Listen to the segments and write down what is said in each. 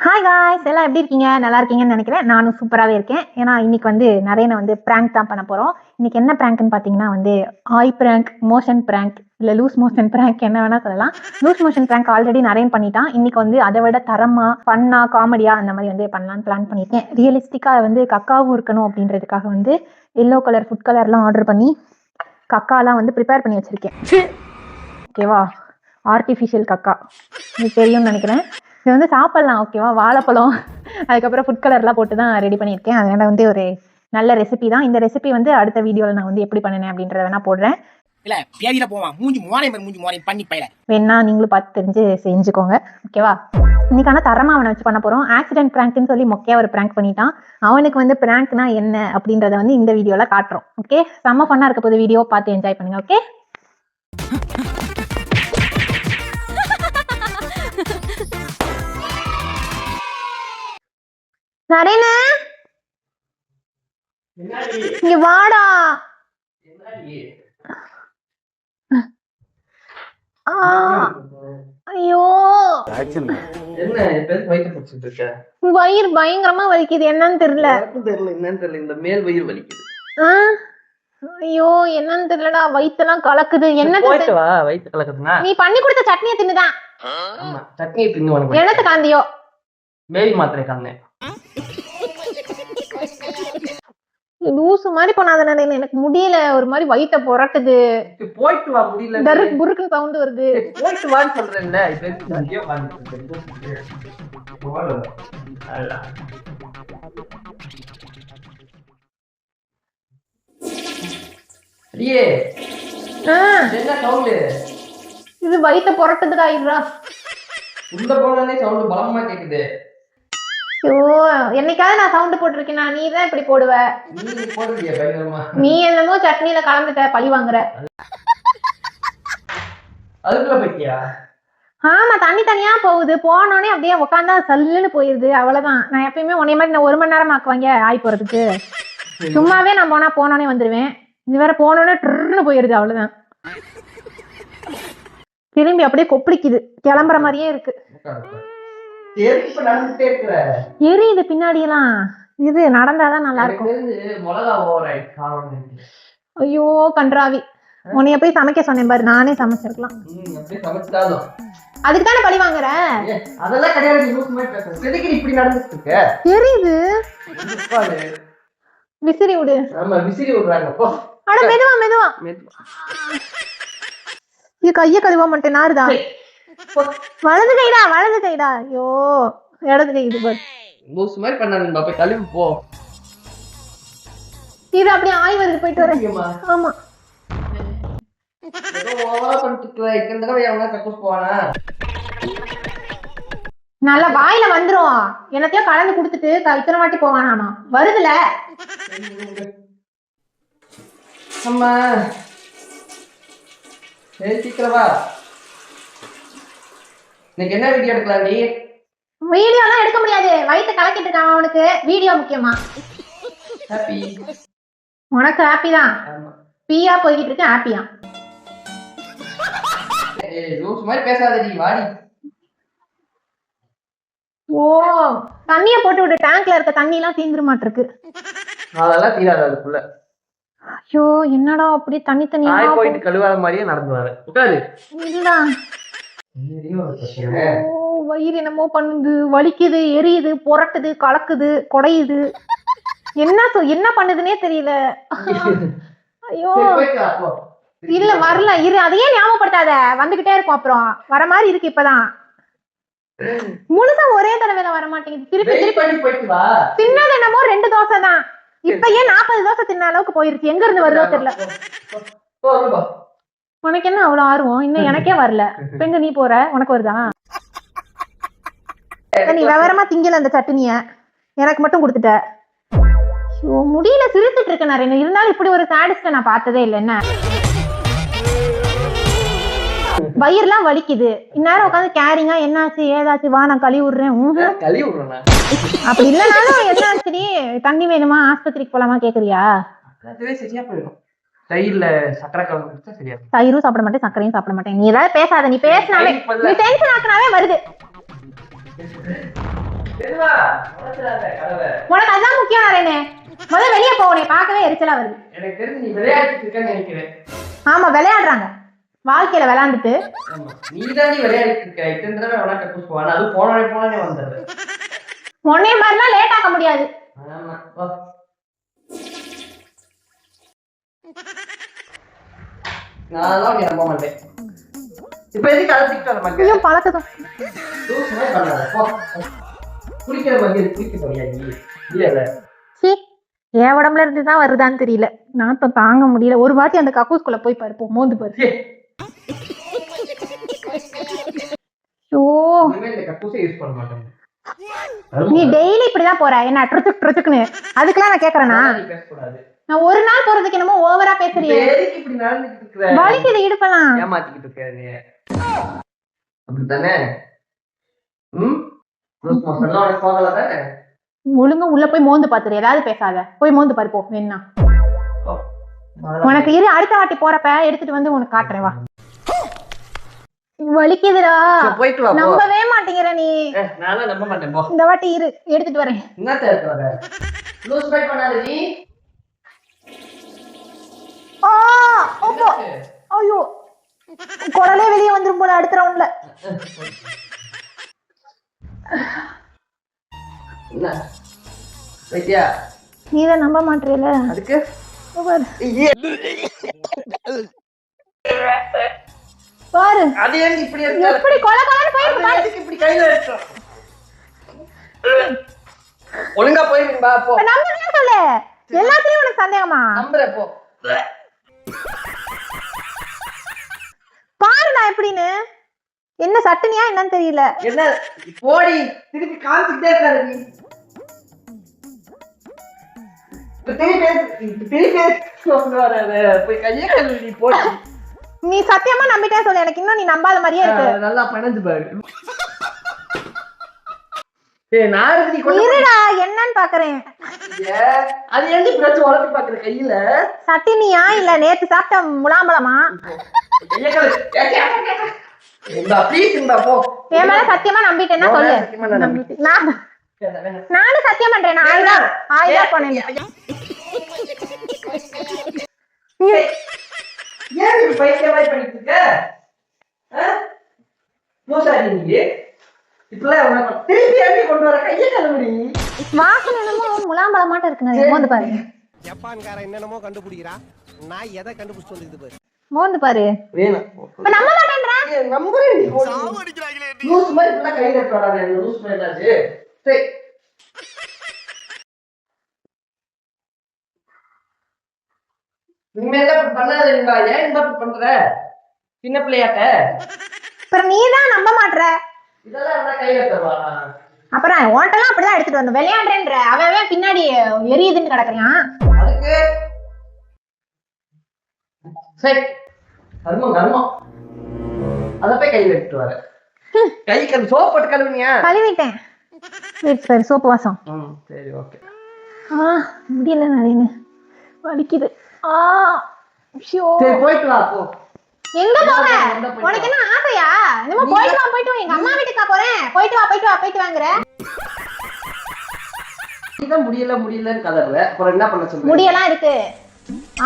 Hi guys, எல்லாம் எப்படி இருக்கீங்க? நல்லா இருக்கீங்கன்னு நினைக்கிறேன். நானும் சூப்பராகவே இருக்கேன். ஏன்னா இன்னைக்கு வந்து நிறைய பிராங்க் தான் பண்ண போகிறோம். இன்னைக்கு என்ன பிராங்க்னு பார்த்தீங்கன்னா ஆய் பிராங்க், மோஷன் பிராங்க், இல்லை லூஸ் மோஷன் பிராங்க், என்ன வேணா சொல்லலாம். லூஸ் மோஷன் பிராங்க் ஆல்ரெடி நிறைய பண்ணிட்டான். இன்னைக்கு அதை விட தரமா, ஃபன்னா, காமெடியா அந்த மாதிரி பண்ணலான்னு பிளான் பண்ணியிருக்கேன். ரியலிஸ்டிக்காக கக்காவும் இருக்கணும் அப்படின்றதுக்காக எல்லோ கலர் ஃபுட் கலர்லாம் ஆர்டர் பண்ணி கக்காலாம் ப்ரிப்பேர் பண்ணி வச்சிருக்கேன். ஓகேவா? ஆர்டிஃபிஷியல் கக்கா இது தெரியும்னு நினைக்கிறேன். இது சாப்பிடலாம், ஓகேவா? வாழைப்பழம் அதுக்கப்புறம் ஃபுட் கலர்லாம் போட்டு தான் ரெடி பண்ணியிருக்கேன். அதனால ஒரு நல்ல ரெசிபி தான். இந்த ரெசிபி அடுத்த வீடியோவில் நான் எப்படி பண்ணினேன் அப்படின்றத வேணா போடுறேன். வேணா நீங்களும் பார்த்து தெரிஞ்சு செஞ்சுக்கோங்க, ஓகேவா? இன்னைக்கான தரமா அவனை வச்சு பண்ண போறோம். ஆக்சிடென்ட் பிராங்க்னு சொல்லி மொக்கையா ஒரு பிராங்க் பண்ணிட்டான். அவனுக்கு பிராங்க்னா என்ன அப்படின்றத இந்த வீடியோல காட்டுறோம். ஓகே, செம்ம ஃபன்னா இருக்க போது. வீடியோ பார்த்து என்ஜாய் பண்ணுங்க. ஓகே, நரேனா இங்க வாடா. ஐயோ, வயிறு பயங்கரமா வலிக்குது. என்னன்னு தெரியல. இந்த மேல் வயிறு வலிக்குது. ஐயோ, என்னன்னு தெரியலடா. வயித்தெல்லாம் கலக்குது. என்ன வயித்து கலக்குதுன்னா நீ பண்ணி கொடுத்த சட்னியை தின்னுதான். சட்னியை தின்னு என்னத்து காந்தியோ? பேபி மாத்திரை காந்தேன். லூசு மாதிரி பண்ணாத. எனக்கு முடியல, ஒரு மாதிரி வயித்த புரட்டுது. போயிட்டு வா, முடியல. டருக்கு புருக்கு சவுண்ட் வருது. போயிட்டு வான்னு சொல்றேன்ல. என்ன சவுண்ட் இது? வயித்த புரட்டுதுடா. இருடா, உள்ள போனே சவுண்ட் பலமா கேக்குது. என்னைக்காவது நான் சவுண்ட் போட்டிருக்கேனா? நீ தான் இப்படி போடுவ. நீ என்னமோ சட்னியில கலந்துட்ட, பழி வாங்குற. அதுக்குள்ள போயிட்டியா? ஆமா, தண்ணி தனியா போகுது. போனோடனே அப்படியே உட்காந்தா சல்லுன்னு போயிருது. அவ்வளவுதான். நான் எப்பயுமே உன்னை மாதிரி 1 மணி நேரம் ஆக்குவாங்க ஆய் போறதுக்கு. சும்மாவே நான் போனோடனே வந்துருவேன். இது வேற போனோடனே ட்ருன்னு போயிருது. அவ்வளவுதான். திரும்பி அப்படியே கொப்பளிக்குது. கிளம்புற மாதிரியே இருக்கு. எரியுது பின்னாடி எல்லாம். இது நடந்தாதான் நல்லா இருக்கும். ஐயோ கன்றாவி, உன்னைய போய் சமைக்க சொன்னேன் பாரு. நானே சமைச்சிருக்கலாம். அதுக்கு தானே பழி வாங்குற? அதெல்லாம் கிடையாது. இப்படி நடந்துட்டு இருக்க. எரியுது. விசிறி விடு. ஆமா, விசிறி விடுறாங்க. அட மெதுவா மெதுவா. இது கைய கழுவ மாட்டேன். நாருதா. வலது கைடா, வலது கைடா. ஐயோ, இடது கை. இது பாரு, லூஸ் மாதிரி பண்ணானுங்க. போய் கழுவி போ. இது அப்படியே ஆய் வருது. போயிட்டு வரேன். ஆமா, நல்லா வாயில வந்துரும். என்னத்தையும் கலந்து குடுத்துட்டு இத்தனை வாட்டி போவானா? வருதுல. அம்மா சீக்கிரமா. இன்னைக்கு என்ன வீடியோ எடுக்கலாம்? நீ வீடியோ எல்லாம் எடுக்க முடியாது. வயிற்று கலக்கிட்டு இருக்கான். அவனுக்கு வீடியோ முக்கியமா? ஹாப்பி. உனக்கு ஹாப்பி தான். பீயா போய்கிட்டு இருக்க. ஹாப்பியா? லூஸ் மாதிரி பேசாதடி, வாடி. ஓ, தண்ணிய போட்டு விட்டு டேங்க்ல இருக்க தண்ணி எல்லாம் தீந்துர மாட்டிருக்கு. அதெல்லாம் தீராது அதுக்குள்ள. ஐயோ, என்னடா அப்படி தண்ணி தண்ணியா போயிட்டு கழுவாத மாதிரியே நடந்து வர. உட்காரு. இல்ல, வயிறு என்னமோ பண்ணுது, வலிக்குது, எரியுது, புரட்டுது, கலக்குது, குடையுது. என்ன பண்ணுதுன்னே தெரியல. ஐயோ, இல்ல வரல. இரு, அதையே ஞாபகப்படுத்தாத. வந்துகிட்டே இருக்கும். அப்புறம் வர மாதிரி இருக்கு. இப்பதான் முழுசா ஒரே தடவைல வர மாட்டேங்குது. திருப்பி தின்னது என்னமோ 2 தோசை தான். இப்ப ஏன் 40 தோசை தின்ன அளவுக்கு போயிருச்சு. எங்க இருந்து வருதோ தெரியல. உனக்கு என்ன அவ்வளவு ஆர்வம்? இன்னும் எனக்கே வரல. எங்க நீ போற? உனக்கு வருதா? நீ விவரமா திங்கல அந்த சட்னிய, எனக்கு மட்டும் கொடுத்துட்ட. முடியல, சிரித்துட்டு இருக்க நிறைய. இருந்தாலும் இப்படி ஒரு சாடிஸ்ட நான் பார்த்ததே இல்லை. என்ன வயிறுலாம் வலிக்குது. இந்நேரம் உட்காந்து கேரிங்கா என்னாச்சு ஏதாச்சு, வா நான் கழுவி விடுறேன். அப்படி இல்லைனாலும் என்னாச்சு, தண்ணி வேணுமா, ஆஸ்பத்திரிக்கு போலாமா கேக்குறியா? சரியா போயிடும். தயிர்ல சக்கரை கலந்து குடிச்சா சரியா. தயிரும் சாப்பிட மாட்டேன், சக்கரையும் சாப்பிட மாட்டேன். நீ ஏதாவது பேசாத. நீ பேசினாவே, நீ டென்ஷன் ஆக்குனாவே வருது. எதுவா உடைச்சிடாத கதவை. உனக்கு அதான் முக்கியம் நரேனே. முதல்ல வெளியே போ, உன்னை பார்க்கவே எரிச்சலா வருது. எனக்கு தெரிஞ்சு நீ விளையாடிட்டு இருக்கன்னு நினைக்கிறேன். ஆமா, விளையாடுறாங்க வாழ்க்கையில விளையாண்டுட்டு. ஆமா, நீதான் நீ விளையாடிட்டு இருக்க. இத்தனை தடவை விளையாட்ட கூட்டு போவான், அது போனே வந்துடுது. உன்னைய மாதிரிலாம் லேட் ஆக்க முடியாது. ஆமா வா. நான் நீ நம்ப மாட்டேன். இப்ப எதுக்கு அழைச்சிட்டு வர மாட்டேன்? ஐயோ பழக்கதான். குளிக்கிற மாதிரி குளிக்க போறியா நீ? இல்ல சீ, என் உடம்புல இருந்து தான் வருதான்னு தெரியல. நாத்தம் தாங்க முடியல. ஒரு வாட்டி அந்த கக்கூஸ்குள்ள போய் பாரு, போ மோந்து பாரு. ஐயோ, கக்கூசை யூஸ் பண்ண மாட்டேன். நீ டெய்லி இப்படிதான் போற, என்ன ட்ருச்சுக் ட்ருச்சுக்னு. அதுக்கெல்லாம் நான் கேக்குறேனா? நான் ஒரு நாள் போறதுக்கு என்னமோ ஓவரா பேசுறியே. இப்படி நடந்துட்டு இருக்கற? வலிக்குது இடுப்பெல்லாம். ஏமாத்திக்கிட்டு இருக்க நீ. அப்படிதானே? லூஸ் மோஷன்லாம் உனக்கு போகல தானே? ஒழுங்கா உள்ள போய் மோந்து பாத்துரு, ஏதாவது பேசாத. போய் மோந்து பாரு போ வேணா. உனக்கு இரு, அடுத்த வாட்டி போறப்ப எடுத்துட்டு வந்து உனக்கு காட்டுறேன் வா. வலிக்குதுடா. போயிட்டு வா. நம்பவே மாட்டேங்கிற நீ. நானும் நம்ப மாட்டேன் போ. இந்த வாட்டி இரு, எடுத்துட்டு வரேன். என்னத்த எடுத்து வர? லூஸ் பை பண்ணாத நீ. ஓப்போ. ஐயோ, குடலே வெளியே வந்துரும் போல அடுத்த ரவுண்ட்ல. என்ன வைத்தியா? நீதான் நம்ப மாட்டேல. அதுக்கு பாரு, அது ஏன் இப்படி இருக்கு? எப்படி கொலகாரன் போயிருக்கு பாரு. அதுக்கு இப்படி கையில எடுத்து ஒழுங்கா போயிரு பா போ. நம்புறேன்னு சொல்லு. எல்லாத்தையும் உனக்கு சந்தேகமா? நம்புறே போ. பாரு நான் எப்படின்னு. என்ன சட்டுனியா என்னன்னு தெரியல. என்ன போடி, திருப்பி காமிச்சிட்டே இருக்காரு நீ. போய் கையே கழுவி போடி. நீ சத்தியமா நம்பிட்டே சொல்லு, எனக்கு இன்னும் நீ நம்பாத மாதிரியே இருக்கு. நல்லா பணஞ்சு பாரு. இருடா, என்னன்னு பாக்குறேன். அது ஏன் பிரச்சனை உழப்பி பாக்குற கையில? சட்டினியா இல்ல நேத்து சாப்பிட்ட முலாம்பழமா? என் மேல சத்தியமா நம்பிட்டேன்னா சொல்லு. நானும் சத்தியம் பண்றேன். ஆயுதா போனேன். வாசனை என்னமோ முலாம்பழம் மாட்ட இருக்கு. மோந்து பாரு. ஜப்பான்காரன் என்னென்னமோ கண்டுபிடிக்கிறா, நான் எதை கண்டுபிடிச்சு வந்துருக்குது பாரு. மோந்து பாரு. வேணும் நம்ப மாட்டேன்றா. நம்புறேன். லூஸ் மாதிரி ஃபுல்லா கையில தொடாத. லூஸ் மாதிரி சரி. இனிமேல் பண்ணாதீங்களா? ஏன் இந்த பண்ற? சின்ன பிள்ளையாட்ட அப்புறம் நீதான் நம்ப மாட்ற. இதெல்லாம் கையில தருவா? அப்புறம் ஓட்டெல்லாம் அப்படிதான் எடுத்துட்டு வந்த விளையாடுறேன்ற. அவன் பின்னாடி எரியுதுன்னு கிடக்குறான். அதுக்கு சரி கர்மம் அத போய் கையில எடுத்துட்டு வர. கைக்கு அந்த சோப் போட்டு கழுவுனியா? கழுவிட்டேன். சரி, சோப்பு வாசம். சரி ஓகே. முடியல நரேனு, வலிக்குது. சரி போயிட்டு வா போ. எங்க போற? உனக்கு என்ன ஆசையா? நம்ம போயிட்டு வா. எங்க அம்மா வீட்டுக்கா போறேன். போயிட்டு வாங்குற. இதான் முடியலன்னு கதறல. அப்புறம் என்ன பண்ண சொல்ற? முடியலாம் இருக்கு.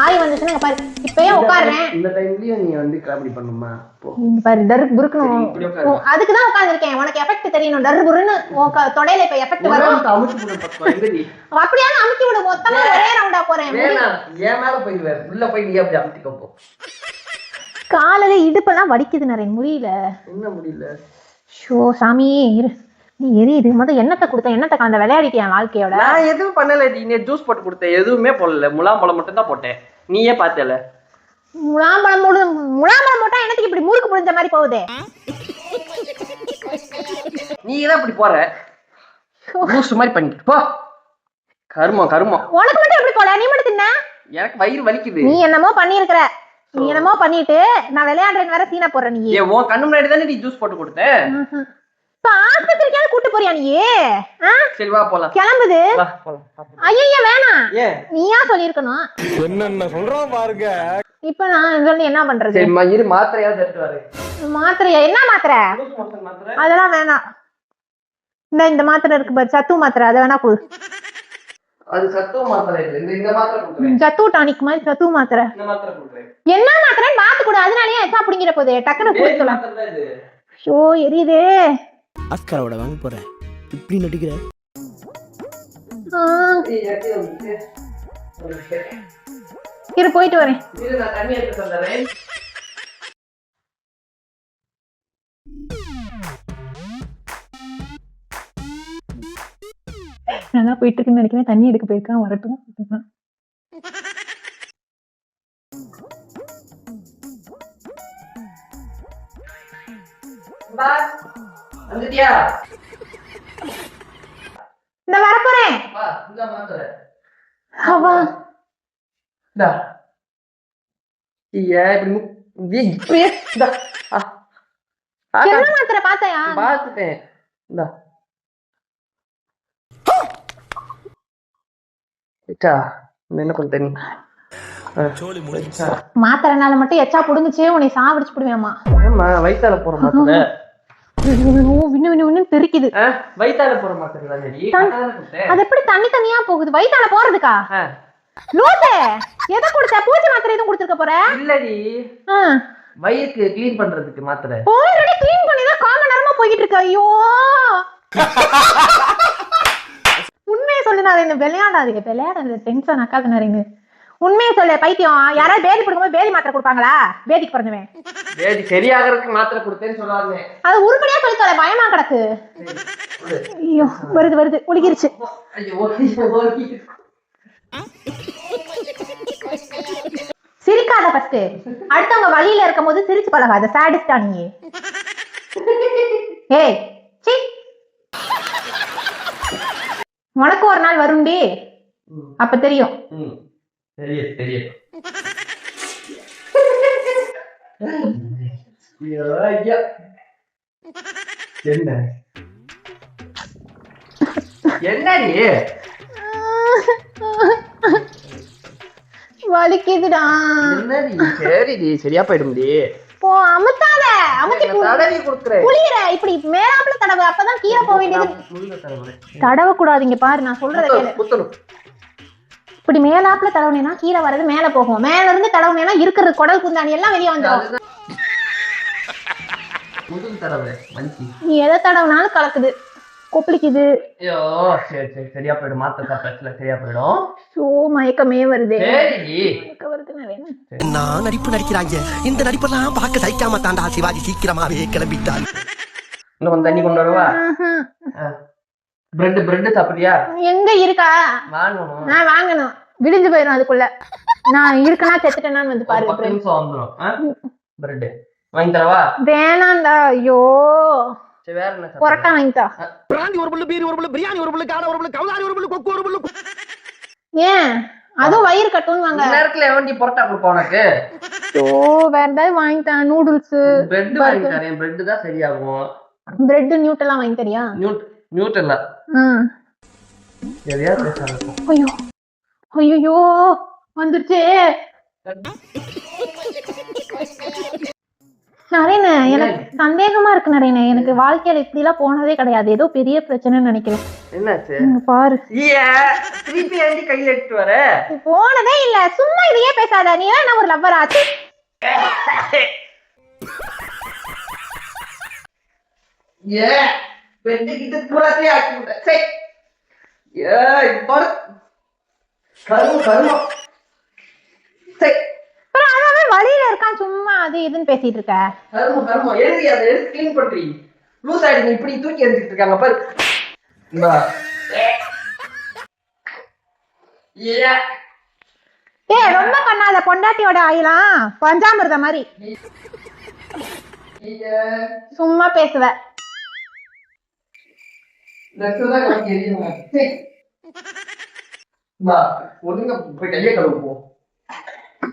ஆய் வந்துச்சுன்னா பாரு. இப்பயே உட்கார்றேன். இந்த டைம்லயும் நீ வந்து காமெடி பண்ணுமா? போ. பாரு டர்க் புருக்கணும். அதுக்கு தான் உட்கார்ந்திருக்கேன். உனக்கு எஃபெக்ட் தெரியணும். டர்க் புருன்னு தொடையில இப்ப எஃபெக்ட் வரும். அமுக்கி விடு பக்கம் எங்கடி? அப்படியே அமுக்கி விடு. மொத்தமா ஒரே ரவுண்டா போறேன். வேணாம், ஏன் மேல போயிடுவே. உள்ள போய் நீ அப்படி அமுத்திக்க போ. காலையில இடுப்பெல்லாம் வலிக்குது நரேன், முடியல. என்ன முடியல? ஷோ சாமி, நீ எரியுது. எண்ணத்தை கொடுத்த எண்ணத்தை கலந்த விளையாடிட்டியா வாழ்க்கையோட? நான் எதுவும் பண்ணல. நீ ஜூஸ் போட்டு கொடுத்த, எதுவுமே போடல. முலாம்பழம் மட்டும் தான் போட்டேன். நீயே பார்த்தல. முலாம்பழம் போட்டா எனக்கு இப்படி முறுக்கு புரிஞ்ச மாதிரி போகுதே. நீ தான் இப்படி போற. ஜூஸ் மாதிரி பண்ணிட்டு போ. கருமம் உனக்கு மட்டும் எப்படி போல? நீ மட்டும் தின்ன. எனக்கு வயிறு வலிக்குது. நீ என்னமோ பண்ணிருக்கிற. நீ என்னமோ பண்ணிட்டு நான் விளையாடுறேன்னு வேற சீனா போடுற. நீ உன் கண்ணு முன்னாடி தானே நீ ஜூஸ் போட்டு கொடுத்த. இப்ப ஆஸ்பத்திரிக்காவது கூட்டு போறியா நீ? சரி வா போலாம். கிளம்புது. ஐயா வேணாம். நீயா சொல்லிருக்கணும். என்னென்ன சொல்றோம் பாருங்க. இப்ப நான் சொல்லி என்ன பண்றது? சரி இரு, மாத்திரையாவது எடுத்து வரேன். மாத்திரையா? என்ன மாத்திரை? அதெல்லாம் வேணாம். இந்த மாத்திரை இருக்கு பாரு, சத்து மாத்திரை, அதை வேணா கொடு. அது சத்துவ மாத்திரை இல்ல, இந்த மாத்திரை கொடுக்குறேன். சத்து டானிக் மாதிரி சத்து மாத்திரை. இந்த மாத்திரை கொடுக்குறேன். என்ன மாத்திரைன்னு பார்த்து கொடு, அதனாலயே எச்சா பிடிங்கிற போதே டக்குன்னு கொடுக்கலாம். மாத்திரை தான் இது. ஷோ எரியுதே. ஆஸ்காரோட வாங்க போறேன், இப்படி நடிக்கிற. ஏய், யார்கிட்டயும் வந்துட்டு. ஒரு நிமிஷம். இரு போயிட்டு வரேன். இரு, நான் தண்ணி எடுத்து வந்துடுறேன். நல்லா போயிட்டு இருக்குன்னு நினைக்கிறேன். தண்ணி எடுக்க போயிருக்கான், வரட்டும். பா, வந்துட்டியா? இந்த வரப்போறேன். வா, இந்த மாத்திரை. அவா இந்தா. ஏய், இப்படியே இந்தா. என்ன மாத்திரை பார்த்தையா? பார்த்துட்டேன். இந்தா. இச்சா, என்ன கொஞ்சம் தண்ணி. மாத்திரைனால மட்டும் எச்சா புடுங்குச்சே உன்னை சாவடிச்சு போடுவேம்மா. ஆமா, வயித்தால போற மாத்திரை. வின்னு தெரிக்குது. வயித்தால போற மாத்திரை தான் சரி. அது எப்படி தண்ணி தண்ணியா போகுது? வயித்தால போறதுக்கா? லூசே, எதை கொடுத்த? பூச்சி மாத்திரை எதுவும் கொடுத்துருக்க போற? இல்லடி, வயிறுக்கு க்ளீன் பண்றதுக்கு மாத்திரை. ஆல்ரெடி க்ளீன் பண்ணி தான் காமன் நேரமா போயிட்டு இருக்க. ஐயோ, உண்மையை சொல்லு நரேன், விளையாடாது டென்ஷன் ஆக்காது நரேன். உண்மையை சொல்லு பைத்தியம். யாராவது பேதி கொடுக்கும்போது பேதி மாத்திரை கொடுப்பாங்களா? பேதிக்கு பிறந்தவன். பேதி சரியாகிறதுக்கு மாத்திரை கொடுத்தேன்னு சொல்லாதே. அது உருப்படியா சொல்லித்தர, பயமா கிடக்கு. ஐயோ, வருது ஒழுகிருச்சு. சிரிக்காத ஃபர்ஸ்ட். அடுத்தவங்க வழியில இருக்கும் போது சிரிச்சு பழகாத. சாடிஸ்டா நீ. ஏய் சீ, உனக்கு ஒரு நாள் வரும்டி, அப்ப தெரியும். தெரியும். என்னடி வலிக்குதுடா. என்னடி? சரிடி, சரியா போயிடும்டி. போ, அமுத்தாத. அமுத்தி தடவி கொடுக்குறேன். புளியற இப்படி மேலாப்ல தடவை, அப்பதான் கீழே போக வேண்டியது. தடவ கூடாதீங்க பாரு, நான் சொல்றத கேளு. குத்தணும். இப்படி மேலாப்ல தடவுனேனா கீழே வர்றது மேல போகும். மேல இருந்து தடவுனேனா இருக்கிறது குடல் குந்தாணி எல்லாம் வெளியே வந்துடும். நீ எதை தடவுனாலும் கலக்குது, கொப்பளிக்குது. ஐயோ, சரி சரியா போயிடும். மாத்திரை சாப்பிட்டா சரியா போயிடும். சோ மயக்கமே வருது. நான் நடிப்பு நடிக்கிறாங்க. இந்த நடிப்பெல்லாம் பார்க்க சகிக்காம தாண்டா சிவாஜி சீக்கிரமாவே கிளம்பிட்டார். இன்னும் கொஞ்சம் தண்ணி கொண்டு வரவா? பிரெட் சாப்பிடுறியா? எங்க இருக்கா? வாங்கணும். விடிஞ்சு போயிடும் அதுக்குள்ள. நான் இருக்கனா செத்துட்டேன்னு வந்து பாரு. 10 நிமிஷம் வந்துரும். பிரெட் வாங்கி தரவா? வேணாண்டா. ஐயோ, சரி வேற என்ன? பரோட்டா வாங்கி தா. பிராந்தி ஒரு புல்லு, பீர் ஒரு புல்லு, பிரியாணி ஒரு புல்லு, காடை ஒரு புல்லு, கவுதாரி ஒரு புல்லு, கொக்கு ஒரு புல்லு. ஏன் அதுவும் வயிறு கட்டுன்னு வாங்க. நேரத்துல எவன்டி பரோட்டா கொடுப்பா உனக்கு? ஐயோ, வேற ஏதாவது வாங்கி தா. நூடுல்ஸ், பிரெட் வாங்கி தரேன். பிரெட் தான் சரியாகும். பிரெட் நியூட்டெல்லாம் வாங்கி தரியா? நியூட்டல்ல எதையா பேசாத. ஐயோ வந்துருச்சு. நரேன், எனக்கு சந்தேகமா இருக்கு நரேன். எனக்கு வாழ்க்கையில இப்படி எல்லாம் போனதே கிடையாது. ஏதோ பெரிய பிரச்சனைன்னு நினைக்கிறேன். என்னாச்சு பாரு. திருப்பி ஏண்டி கையில எடுத்து வர? போனதே இல்ல, சும்மா இதையே பேசாத. நீ என்ன ஒரு லவ்வர் ஆச்சு? பெட்டுக்கிட்டு பூராத்தையே ஆக்கி விட்டேன். சரி, கருமம். சரி, வழியில இருக்கான், சும்மா அது இதுன்னு பேசிட்டு இருக்க. கருமம் எழுதி அதை எடுத்து கிளீன் பண்றீ. லூஸ் ஆயிடுங்க. இப்படி தூக்கி எரிஞ்சிட்டு இருக்காங்க பாரு. ரொம்ப பண்ணாத. பொண்டாட்டியோட ஆயிலாம் பஞ்சாமிர்த மாதிரி சும்மா பேசுவ. ஒழுங்கா போய் கையை கழுவுவோம்.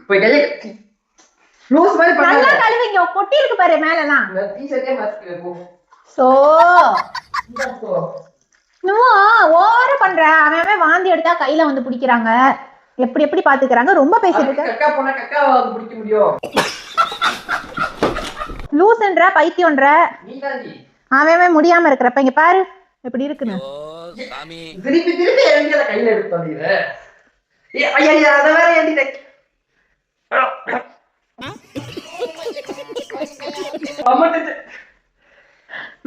போய் கையை நல்லா கழுவிங்க. கொட்டி இருக்கு பாரு மேலாம். ஓவரா பண்ற. அவன் வாந்தி எடுத்தா கையில வந்து பிடிக்கிறாங்க. எப்படி பாத்துக்கிறாங்க. ரொம்ப பேசிட்டு இருக்க. லூசுன்ற பைத்தியம்ன்ற. அவன் முடியாம இருக்கிறப்ப இங்க பாரு. எப்படி இருக்குன்னு. திருப்பி திருப்பி எங்க கையில எடுத்து ஐயா அத வேற ஏண்டிட்டே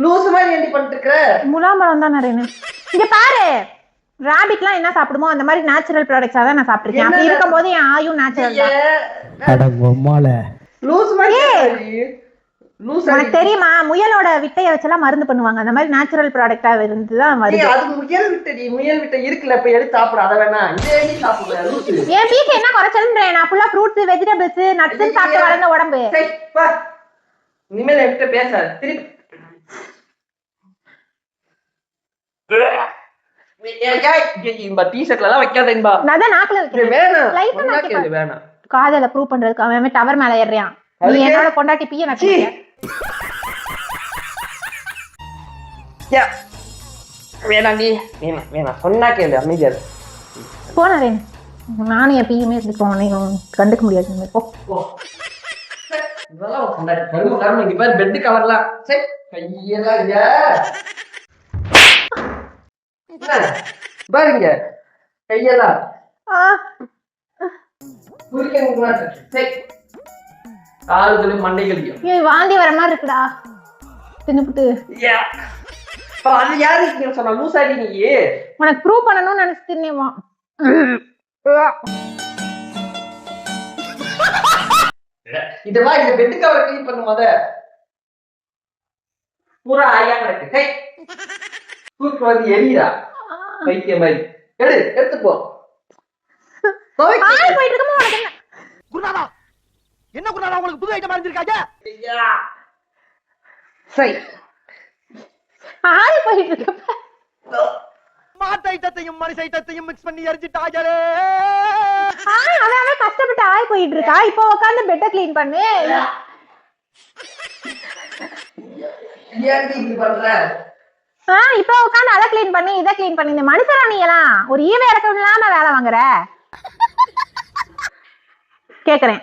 லூசு மாதிரி ஏண்டி பண்ணிட்டு இருக்க? முலாம்பழம் தான் நிறைய. இங்க பாரு, ராபிட்லாம் என்ன சாப்பிடுமோ அந்த மாதிரி நேச்சுரல் ப்ராடக்ட்ஸா தான் நான் சாப்பிட்டிருக்கேன். அப்படி இருக்கும்போது என் ஆயும் நேச்சுரல் தான். லூசு மாதிரி உனக்கு தெரியுமா, முயலோட விட்டைய வச்செல்லாம் மருந்து பண்ணுவாங்க. அந்த மாதிரி நேச்சுரல் ப்ராடக்டா இருந்துதான் வருது. அது முயல் விட்டடி, முயல் விட்ட இருக்குல்ல, இப்ப எடுத்து சாப்பிட. அத வேணா இதே சாப்பிடுற லூசு. என் வீட்டுல என்ன குறைச்சல்ன்றேன்? நான் ஃபுல்லா ஃப்ரூட்ஸ், வெஜிடபிள்ஸ், நட்ஸ் சாப்பிட்டு வளர்ந்த உடம்பு. இனிமேல் என்கிட்ட பேசாத. திருப்பி காதல ப்ரூவ் பண்றதுக்கு அவன் டவர் மேல ஏறியான். நீ என்னோட பொண்டாட்டி பிய நச்சு. வேணாண்டி, வேணாம் வேணாம், சொன்னா கேளு, அமைதியா போனேன். நானும் என் பியுமே கண்டுக்க முடியாது. பெட் கவர்லாம் கையெல்லாம் பாருங்க, கையெல்லாம் கால்களும் மண்டைகளையும் வாந்தி வர மாதிரி இருக்குடா. தின்னுபிட்டு அது யாரு சொன்னா? லூசாடி நீ. உனக்கு ப்ரூவ் பண்ணணும்னு நினைச்சு தின்னேவா? இதுவா இந்த பெட் கவர் க்ளீன் பண்ணும் போத பூரா ஆயா கிடக்கு. தூக்கு வந்து எரியா வைத்திய மாதிரி. எடுத்து போ. போயிட்டு இருக்கமா உனக்கு என்ன? குருநாதா, என்ன குருநாதா உங்களுக்கு புது ஐட்டம் அறிஞ்சிருக்காங்க? சரி, ஆள் போயிட்டு இருக்க. மாட்டு ஐட்டத்தையும் மனுஷ ஐட்டத்தையும் மிக்ஸ் பண்ணி எரிஞ்சிட்டாங்களே. அவன் கஷ்டப்பட்டு ஆய் போயிட்டு இருக்கா. இப்போ உட்காந்து பெட்டை கிளீன் பண்ணு. இப்ப உட்காந்து அதை கிளீன் பண்ணி இதை கிளீன் பண்ணி. இந்த மனுஷரா நீ எல்லாம் ஒரு ஈவே இறக்கம் இல்லாம வேலை வாங்குற கேக்குறேன்.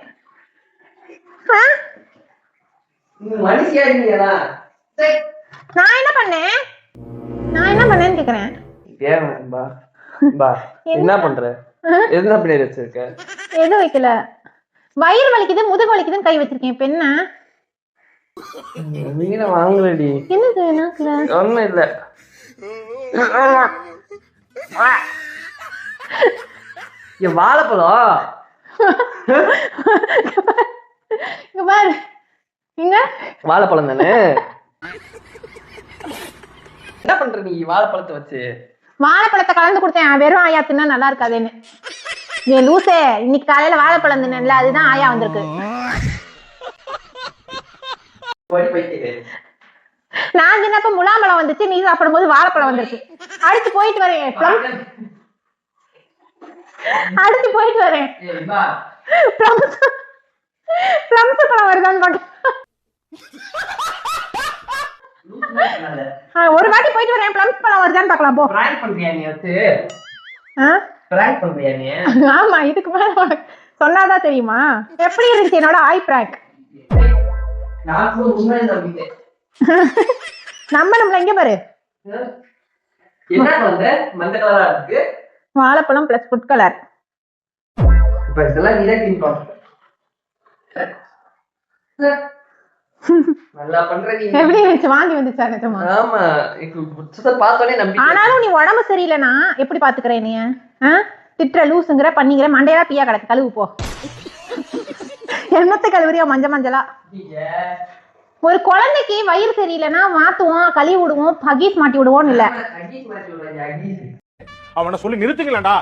நான் என்ன பண்ணேன்னு கேக்குறேன். என்ன பண்ற? என்ன பண்ணி வச்சிருக்க? எதுவும் வைக்கல. வயிறு வலிக்குது, முதுகு வலிக்குதுன்னு கை வச்சிருக்கேன். இப்ப என்ன மீன வாங்கலடி. என்னது நாக்குல? ஒண்ணும் இல்ல. வாழைப்பழம் பாரு. இங்க வாழைப்பழம் தானே. என்ன பண்ற நீ? வாழைப்பழத்தை வச்சு வாழைப்பழத்தை கலந்து கொடுத்தேன். வெறும் ஆயா தின்னா நல்லா இருக்காதுன்னு. ஏ லூசே, இன்னைக்கு காலையில வாழைப்பழம் தின்னல, அதுதான் ஆயா வந்திருக்கு. நான் தின்னப்ப முலாம்பழம் வந்துச்சு, நீ சாப்பிடும் போது வாழைப்பழம் வந்துருக்கு. அடுத்து போயிட்டு வரேன். பிளம்ஸ் பழம் வருதான்னு பாக்க. ஒரு வாட்டி போயிட்டு வரேன். பிளம்ஸ் பழம் வருதான்னு பாக்கலாம். போ. ஆமா, இதுக்கு மேல சொன்னாதான் தெரியுமா? எப்படி இருந்துச்சு என்னோட ஆய் பிராங்க்? நம்மள எங்க பாரு. வாழைப்பழம் பிளஸ் ஃபுட் கலர். எப்படி இருந்துச்சு? வாந்தி வந்துச்சா? நிஜமா? ஆனாலும் நீ உடம்பு சரியில்லைன்னா எப்படி பாத்துக்கிறேன் நீ? திட்டுற, லூசுங்கிற, பண்ணிக்கிற, மண்டையா பியா கிடக்கு. கழுவு போ. என்னத்தை கழுவுறியா மஞ்சளா? ஒரு குழந்தைக்கு வயிறு சரியில்லைன்னா மாத்துவோம், கழுவி விடுவோம், பகீஸ் மாட்டி விடுவோம். இல்ல அவனை சொல்லி நிறுத்துங்களா?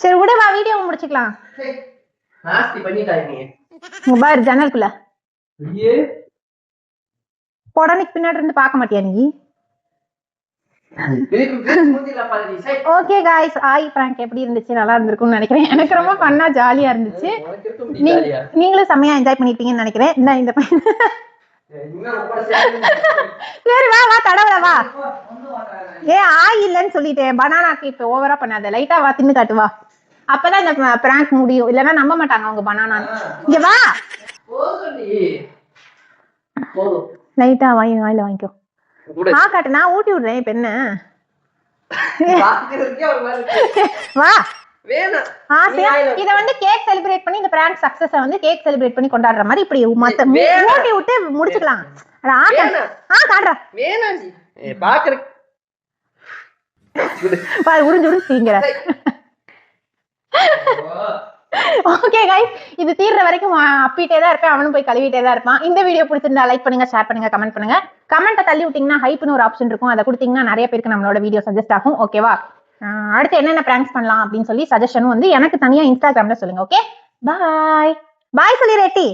சரி விட, வா வீடியோ முடிச்சுக்கலாம். பாரு ஜன்னலுக்குள்ள உடனே பின்னாடி இருந்து பாக்க மாட்டியா நீ? ஓகே गाइस, ஆய் பிராங்க் எப்படி இருந்துச்சு? நல்லா இருந்திருக்கும்னு நினைக்கிறேன். எனக்கு ரொம்ப ஃபன்னா ஜாலியா இருந்துச்சு. நீங்களும் செமையா என்ஜாய் பண்ணிருப்பீங்கன்னு நினைக்கிறேன். இந்த சரி வா தடவை வா. ஆய் இல்லன்னு சொல்லிட்டேன். பனானாக்கு இப்ப ஓவரா பண்ணாத. லைட்டா வா, தின்னு காட்டு வா. அப்பதான் இந்த பிராங்க் முடியும். இல்லன்னா நம்ப மாட்டாங்க அவங்க பனானா. இங்க வா, லைட்டா வாயில வாங்கிக்கோ. கூட காட்டு, நான் ஊட்டி விடுறேன் இப்ப என்ன. பாக்குறதுக்கே ஒரு மாதிரி இருக்கு. வா. வேணாம். ஆசையா இத வந்து கேக் செலிப்ரேட் பண்ணி, இந்த பிராங்க் சக்சஸ வந்து கேக் செலிப்ரேட் பண்ணி கொண்டாடுற மாதிரி இப்படி மத்த ஊட்டி விட்டு முடிச்சுக்கலாம். காட்டுறா. வேணாம் ஜி. பாக்குறதுக்கு பாரு, உறிஞ்சு உறிஞ்சிங்கிற. ஓகே கைஸ், இது தீர்ற வரைக்கும் அப்பிட்டே தான் இருப்பேன், அவனும் போய் கழுவிட்டே தான் இருப்பான். இந்த வீடியோ பிடிச்சிருந்தா லைக் பண்ணுங்க, ஷேர் பண்ணுங்க, கமெண்ட் பண்ணுங்க. கமெண்ட்டை தள்ளி விட்டீங்கன்னா ஹைப்னு ஒரு ஆப்ஷன் இருக்கும், அதை கொடுத்தீங்கன்னா நிறைய பேருக்கு நம்மளோட வீடியோ சஜஸ்ட் ஆகும். ஓகேவா? அடுத்து என்னென்ன பிராங்க்ஸ் பண்ணலாம் அப்படின்னு சொல்லி சஜஷனும் வந்து எனக்கு தனியா இன்ஸ்டாகிராம்ல சொல்லுங்க. ஓகே, பாய் பாய் சொல்லி ரெட்டி.